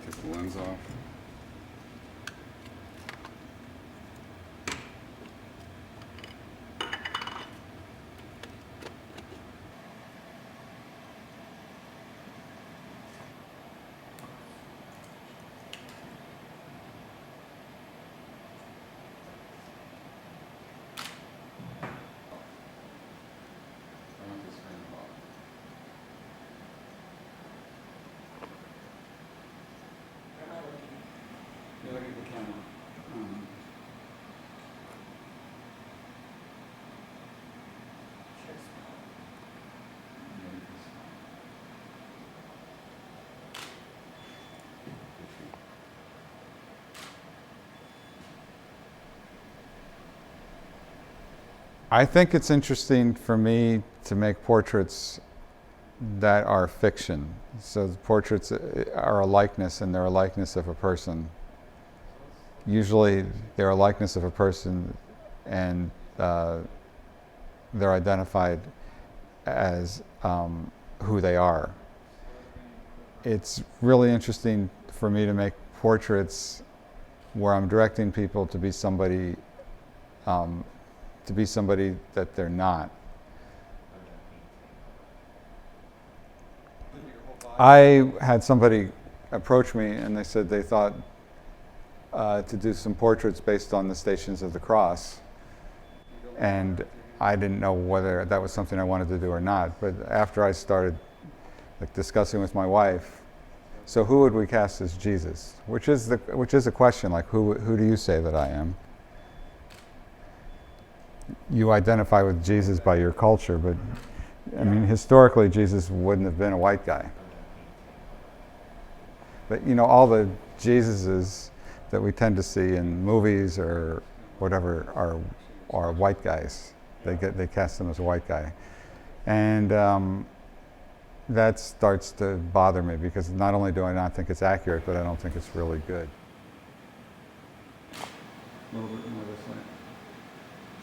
Take the lens off. You look at the camera. I think it's interesting for me to make portraits that are fiction. So the portraits are a likeness, and they're a likeness of a person. Usually they're a likeness of a person, and they're identified as who they are. It's really interesting for me to make portraits where I'm directing people to be somebody that they're not. I had somebody approach me, and they said they thought to do some portraits based on the Stations of the Cross, and I didn't know whether that was something I wanted to do or not. But after I started discussing with my wife, so who would we cast as Jesus? Which is a question, like who do you say that I am? You identify with Jesus by your culture, but I mean, historically, Jesus wouldn't have been a white guy. But all the Jesuses that we tend to see in movies or whatever are white guys. They cast him as a white guy, and that starts to bother me, because not only do I not think it's accurate, but I don't think it's really good. A little bit more this way.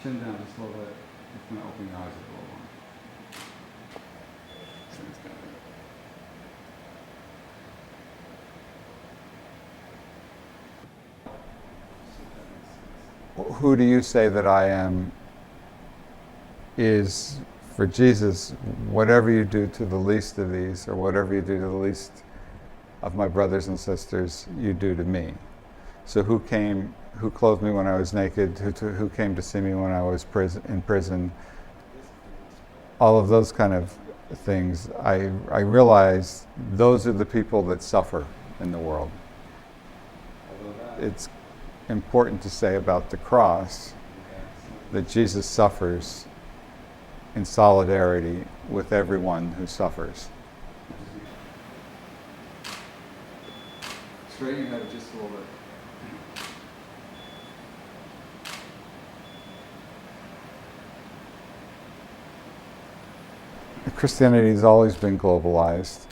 Chin down just a little bit. It's going to open your eyes a little more. So it's got it. Who do you say that I am is, for Jesus, whatever you do to the least of these, or whatever you do to the least of my brothers and sisters, you do to me. So who clothed me when I was naked, who came to see me when I was in prison, all of those kind of things, I realize those are the people that suffer in the world. It's important to say about the cross that Jesus suffers in solidarity with everyone who suffers. Straighten your head just a little bit. Christianity has always been globalized,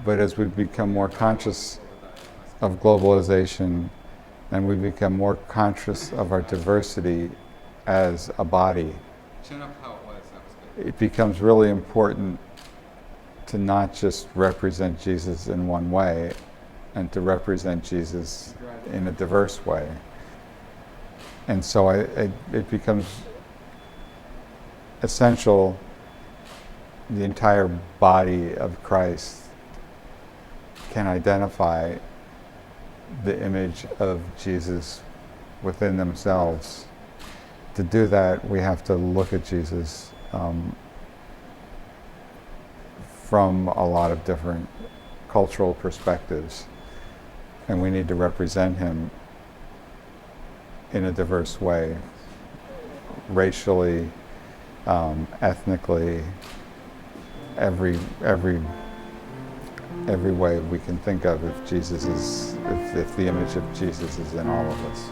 but as we become more conscious of globalization, and we become more conscious of our diversity as a body, it becomes really important to not just represent Jesus in one way, and to represent Jesus in a diverse way. And so it becomes essential the entire body of Christ can identify the image of Jesus within themselves. To do that, we have to look at Jesus from a lot of different cultural perspectives, and we need to represent him in a diverse way, racially, ethnically, every way we can think of, if the image of Jesus is in all of us.